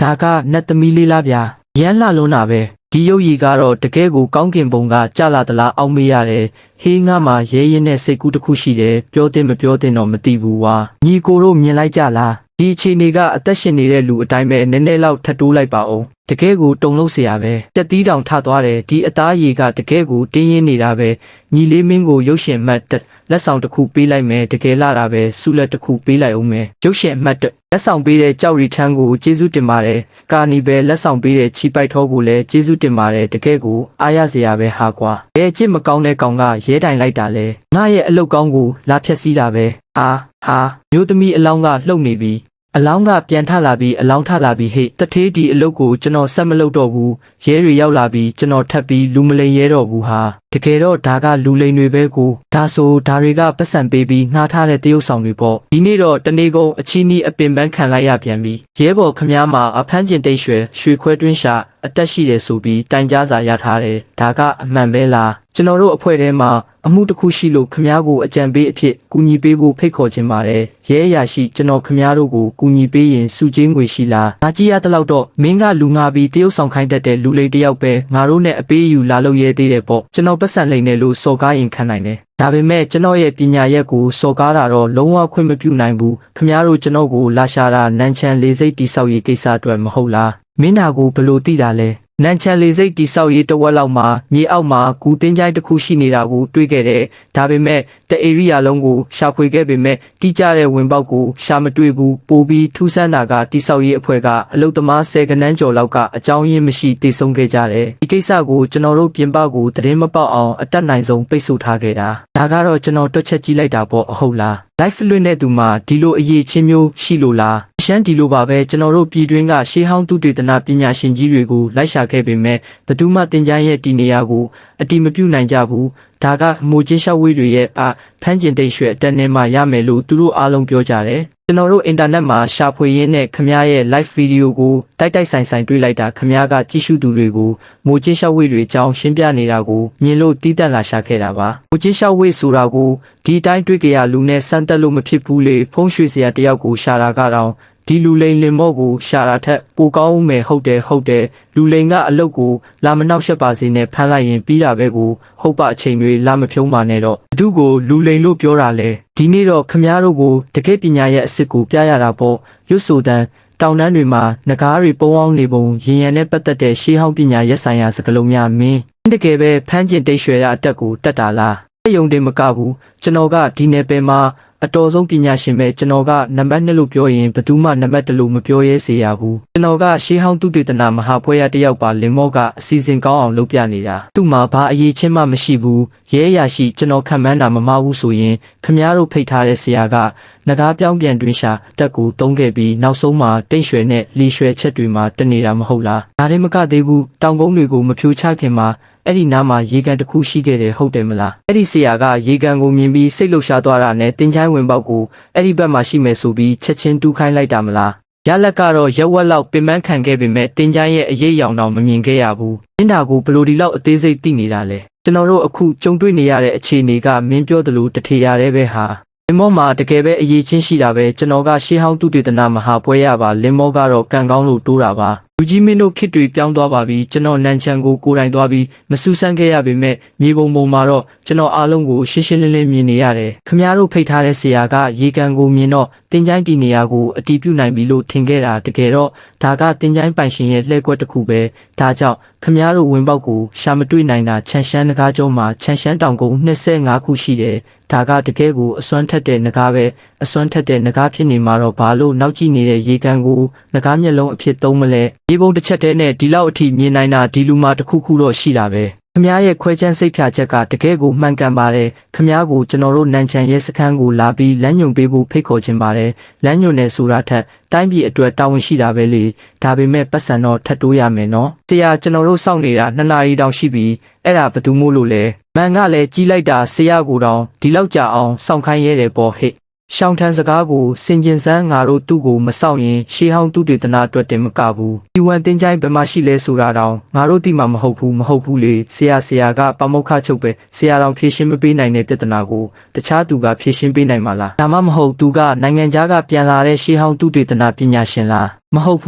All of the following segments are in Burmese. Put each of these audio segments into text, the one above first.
ဒါကနတ်သမီးလေးလားဗျာရမ်းလှလွန်းတာပဲဒီရုပ်ရည်ကတော့တကယ်ကိုကောင်းကင်ဘုံကကြလာသလားအောက်မေ့ရတယ်ဟေးငါမှရဲရင်နဲ့စိတ်ကူးတစ်ခုရှိတယ်ပြောတင်မပြောတင်တော့မသိဘူးဝါညီကိုတို့မြင်လိုက်ကြလားဒီအခြေအနေကအသက်ရှင်နေတဲ့လူအတိုင်းပဲနည်းနည်းလောက်ထပ်တိုးလိုက်ပါအောင်တကယ်ကိုတုံလို့เสียရပဲတက်သီးတောင်ထသွားတယ်ဒီအသားရည်ကတကယ်ကိုတင်းရင်းနေတာပဲညီလေးမင်းကိုရုပ်ရှင်မှတ်လက်ဆောင်တစ်ခုပေးလိုက်မယ်တကယ်လာတာပဲဆုလက်တစ်ခုပေးလိုက်အောင်မယ်ရုပ်ရှင်မှတ်လက်ဆောင်ပေးတဲ့ကြောက်ရီထန်းကိုကျေးဇူးတင်ပါတယ်ကာနီပဲလက်ဆောင်ပေးတဲ့ချီပိုက်ထောကိုလည်းကျေးဇူးတင်ပါတယ်တကယ်ကိုအားရစရာပဲဟာကွာဘယ်ချစ်မကောင်းတဲ့ကောင်ကရဲတိုင်လိုက်တာလဲငါရဲ့အလုတ်ကောင်းကိုလာဖြက်စီးတာပဲဟာမျိုးသမီးအလောင်းကလှုပ်နေပြီအလောင်းကပြန်ထလာပြီးအလောင်းထလာပြီးဟေ့တထေးဒီအလုတ်ကိုကျွန်တော်ဆက်မလုပ်တော့ဘူးရဲတွေရောက်လာပြီးကျွန်တော်ထပ်ပြီးလူမလိန်ရဲတော့ဘူးဟာတကယ်တော့ဒါကလူလိန်တွေပဲကိုဒါဆိုဒါတွေကပတ်စံပေးပြီးငှားထားတဲ့တရုပ်ဆောင်တွေပေါ့ဒီနေ့တော့တနေကုန်အချီနီးအပင်ပန်းခံလိုက်ရပြန်ပြီရဲဘော်ခမားမှာအဖမ်းကျင်တိတ်ရွှေခွဲတွင်းရှာအတက်ရှိတယ်ဆိုပြီးတိုင်ကြားစာရထားတယ်ဒါကအမှန်ပဲလားကျွန်တော်တို့အဖွဲ့ထဲမှာအမှုတစ်ခုရှိလို့ခမားကိုအကြံပေးအဖြစ်ကူညီပေးဖို့ဖိတ်ခေါ်ခြင်းပါတယ်ရဲအရာရှိကျွန်တော်ခမားတို့ကိုကူညီပေးရင်စုချင်းငွေရှိလားငါကြည့်ရတဲ့လောက်တော့မင်းကလူငါပြီးတရုပ်ဆောင်ခိုင်းတတ်တဲ့လူလေးတယောက်ပဲငါတို့နဲ့အပေးယူလာလို့ရဲသေးတယ်ပေါ့ကျွန်တော်ပတ်စံလိမ့်နေလို့စော်ကားရင်ခံနိုင်တယ်ဒါပေမဲ့ကျွန်တော်ရဲ့ပညာရက်ကိုစော်ကားတာတော့လုံးဝခွင့်မပြုနိုင်ဘူးခမားတို့ကျွန်တော်ကိုလာရှာတာနန်းချမ်းလေးစိတ်တိဆောက်ရေးကိစ္စအတွက်မဟုတ်လားမင်းနာကိုဘလို့သိတာလဲနန်းချမ်းလေးစိတ်တိဆောက်ရေးတဝက်လောက်မှာမြေအောက်မှာကူတင်းချိုင်းတစ်ခုရှိနေတာကိုတွေ့ခဲ့တယ်ဒါပေမဲ့တဧရိယာလုံးကိုရှာဖွေခဲ့ပေမဲ့တိကျတဲ့ဝင်ပေါက်ကိုရှာမတွေ့ဘူးပိုပြီးထူးဆန်းတာကတိဆောက်ရေးအဖွဲ့ကအလုသမား10ကနန်းကျော်လောက်ကအကြောင်းရင်းမရှိတည်ဆုံခဲ့ကြတယ်ဒီကိစ္စကိုကျွန်တော်တို့ပြင်ပကိုသတင်းမပေါက်အောင်အတက်နိုင်ဆုံးပိတ်ဆို့ထားခဲ့တာဒါကတော့ကျွန်တော်တွက်ချက်ကြည့်လိုက်တာပေါ့အဟုတ်လား live လွှင့်တဲ့သူမှာဒီလိုအရေးချင်းမျိုးရှိလို့လားရှမ်းဒီလိုပါပဲကျွန်တော်တို့ပြည်တွင်းကရှေးဟောင်းသုတေသနပညာရှင်ကြီးတွေကိုလိုက်ရှာခဲ့ပေမဲ့ဘယ်သူမှတင်ကြရဲ့ဒီနေရာကိုအတိမပြုနိုင်ကြဘူးဒါကမိုးချင်းလျှောက်ဝေးတွေရဲ့ဖမ်းကျင်တိတ်ရွှေအတက်နဲ့မှရမယ်လို့သူတို့အားလုံးပြောကြတယ်ကျွန်တော်တို့အင်တာနက်မှာရှာဖွေရင်းနဲ့ခမားရဲ့ live video ကိုတိုက်ဆိုင်တွေ့လိုက်တာခမားကကြည့်ရှုသူတွေကိုမိုးချင်းလျှောက်ဝေးတွေအကြောင်းရှင်းပြနေတာကိုမြင်လို့တီးတက်လာရှာခဲ့တာပါမိုးချင်းလျှောက်ဝေးဆိုတာကိုဒီအတိုင်းတွေ့ကြရလူနဲ့စမ်းတက်လို့မဖြစ်ဘူးလေဖုံးရွှေစရာတယောက်ကိုရှာတာကတော့ဒီလူလိန်လင်မော့ကိုရှာတာထက်ပိုကောင်းမယ်ဟုတ်တယ်လူလိန်ကအလုတ်ကိုလာမနောက်ရှက်ပါစေနဲ့ဖမ်းလိုက်ရင်ပြီးတာပဲကိုဟုတ်ပါအချိန်တွေလာမဖြုံးပါနဲ့တော့ဘသူကိုလူလိန်လို့ပြောတာလဲဒီနေ့တော့ခမားတို့ကိုတကယ့်ပညာရဲ့အစ်စ်ကိုပြရတာပေါ့ရွတ်ဆိုတန်းတောင်တန်းတွေမှာငကားတွေပုံအောင်နေပုံရင်ရံနဲ့ပတ်သက်တဲ့ရှေးဟောင်းပညာရက်ဆိုင်ရာစကားလုံးများမင်းတကယ်ပဲဖမ်းကျင်တိတ်ရွှေရအတက်ကိုတက်တာလားအယုံတင်မကဘူးကျွန်တော်ကဒီနယ်ပယ်မှာအတော်ဆုံးပညာရှင်ပဲကျွန်တော်ကနံပါတ်2လို့ပြောရင်ဘယ်သူမှနံပါတ်1လို့မပြောရဲစေရဘူးကျွန်တော်ကရှေးဟောင်းသုတေသနမဟာဖွဲရတယောက်ပါလင်မော့ကအစီအစဉ်ကောင်းအောင်လုပ်ပြနေတာသူ့မှာဘာအရေးချင်းမှမရှိဘူးရဲအရာရှိကျွန်တော်ခံမှန်းတာမမှားဘူးဆိုရင်ခမားတို့ဖိတ်ထားတဲ့ဆရာကငကားပြောင်းပြန်တွင်ရှာတက်ကိုတုံးခဲ့ပြီးနောက်ဆုံးမှာတိတ်ရွှဲနဲ့လီရွှဲချက်တွေမှာတနေတာမဟုတ်လားဒါရင်မကသေးဘူးတောင်ကုန်းတွေကိုမဖြိုချခင်မှာအဲ့ဒီနားမှာရေကန်တစ်ခုရှိခဲ့တယ်ဟုတ်တယ်မလားအဲ့ဒီဆရာကရေကန်ကိုမြင်ပြီးစိတ်လှုပ်ရှားသွားတာနဲ့တင်ချိုင်းဝင်ပေါက်ကိုအဲ့ဒီဘက်မှာရှိမယ်ဆိုပြီးချက်ချင်းတူးခိုင်းလိုက်တာမလားရလက်ကတော့ရက်ဝက်လောက်ပင်ပန်းခံခဲ့ပေမဲ့တင်ချိုင်းရဲ့အရေးရောင်တော့မမြင်ခဲ့ရဘူးမင်းဒါကိုဘလို့ဒီလောက်အသေးစိတ်သိနေတာလဲကျွန်တော်တို့အခုကြုံတွေ့နေရတဲ့အခြေအနေကမင်းပြောသလိုတထေရတဲ့ပဲဟာလင်မော့မှာတကယ်ပဲအရေးချင်းရှိတာပဲကျွန်တော်ကရှေးဟောင်းသုတေသနမဟာပွဲရပါလင်မော့ကတော့ကံကောင်းလို့တိုးတာပါလူကြီးမင်းတို့ခစ်တွေပြောင်းသွားပါပြီကျွန်တော်နန်းချန်ကိုကိုယ်တိုင်သွားပြီးမစူးစမ်းခဲ့ရပေမဲ့မြေပုံမှာတော့ကျွန်တော်အားလုံးကိုရှင်းရှင်းလင်းလင်းမြင်နေရတယ်ခမားတို့ဖိတ်ထားတဲ့ဆရာကရေကန်ကိုမြင်တော့တင်ချိုင်းတီနေရာကိုအတီးပြုတ်နိုင်ပြီလို့ထင်ခဲ့တာတကယ်တော့ဒါကတင်ချိုင်းပိုင်ရှင်ရဲ့လှည့်ကွက်တစ်ခုပဲဒါကြောင့်ခမားတို့ဝင်ပေါက်ကိုရှာမတွေ့နိုင်တာခြံရှမ်းနဂါးကျောမှာခြံရှမ်းတောင်ကုန်း25ခုရှိတယ်ဒါကတကယ်ကိုအစွမ်းထက်တဲ့နဂါးပဲအစွမ်းထက်တဲ့နဂါးဖြစ်နေမှာတော့ဘာလို့နောက်ကြည့်နေတဲ့ရေကန်ကိုနဂါးမျက်လုံးအဖြစ်သုံးမလဲဒီပုံတစ်ချက်တည်းနဲ့ဒီလောက်အထိမြင်နိုင်တာဒီလူမှာတစ်ခုခုတော့ရှိတာပဲခမားရဲ့ခွဲချမ်းစိတ်ဖြာချက်ကတကယ်ကိုမှန်ကန်ပါတယ်ခမားကိုကျွန်တော်တို့နန်းချန်ရဲ့စခန်းကိုလာပြီးလမ်းညွှန်ပေးဖို့ဖိတ်ခေါ်ခြင်းပါတယ်လမ်းညွှန်နယ်ဆိုတာထက်တိုင်းပြည်အတွက်တာဝန်ရှိတာပဲလေဒါပေမဲ့ပတ်စံတော့ထပ်တိုးရမယ်နော်ဆရာကျွန်တော်တို့စောင့်နေတာ2နာရီတောင်ရှိပြီအဲ့ဒါဘယ်သူမို့လို့လဲမန်ကလည်းကြီးလိုက်တာဆရာကိုတောင်ဒီလောက်ကြာအောင်စောင့်ခိုင်းရဲတယ်ပေါ့ဟဲ့ရှောင်းထန်စကားကိုစင်ကျင်စမ်းငါတို့သူ့ကိုမစောင့်ရင်ရှေးဟောင်းသူတေသနာအတွက်တင်မကဘူးဒီဝန်တင်ချိုင်းဘယ်မှာရှိလဲဆိုတာတောင်ငါတို့သိမှာမဟုတ်ဘူးလေဆရာကပမုခချုပ်ပဲဆရာတော်ဖြေရှင်းမပေးနိုင်တဲ့ပြဿနာကိုတခြားသူကဖြေရှင်းပေးနိုင်မှာလားဒါမှမဟုတ်သူကနိုင်ငံခြားကပြန်လာတဲ့ရှေးဟောင်းသူတေသနာပညာရှင်လားမဟုတ်ဘူ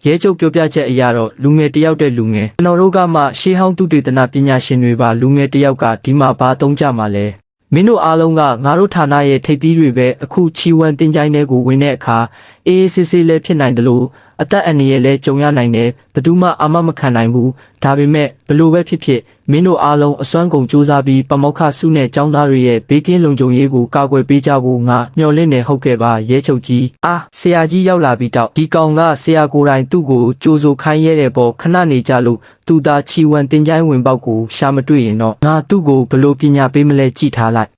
းရ ရဲချုပ်ပြောပြချက်အရတော့လူငယ်တယောက်တဲ့လူငယ်ကျွန်တော်တို့ကမှရှေးဟောင်းသုတေသနပညာရှင်တွေပါလူငယ်တယောက်ကဒီမှာဘာသုံးကြမှာလဲမင်းတို့အားလုံးကငါတို့ဌာနရဲ့ထိပ်သီးတွေပဲအခုချီဝမ်တင်ကြိုင်းတွေကိုဝင်တဲ့အခါအေးအေးဆေးဆေးလည်းဖြစ်နိုင်တယ်လို့အသက်အန္တရာယ်လည်းကြုံရနိုင်တယ်ဘယ်သူမှအာမမခံနိုင်ဘူးဒါပေမဲ့ဘလို့ပဲဖြစ်ဖြစ်မင်းတို့အားလုံးအစွမ်းကုန်စူးစမ်းပြီးပမောက္ခစုနဲ့ចောင်းသားတွေရဲ့ဘေးကင်းလုံခြုံရေးကိုကာကွယ်ပေးကြဖို့ငါမျှော်လင့်နေဟုတ်ကဲ့ပါရဲချုပ်ကြီးဆရာကြီးရောက်လာပြီးတော့ဒီကောင်ကဆရာကိုယ်တိုင်သူ့ကိုကြိုးစိုးခိုင်းရတဲ့ပေါ်ခဏနေကြလို့သူသာချီဝမ်တင်ကြိုင်းဝင်ပေါက်ကိုရှာမတွေ့ရင်တော့ငါသူ့ကိုဘလို့ပညာပေးမလဲကြည်ထားလိုက်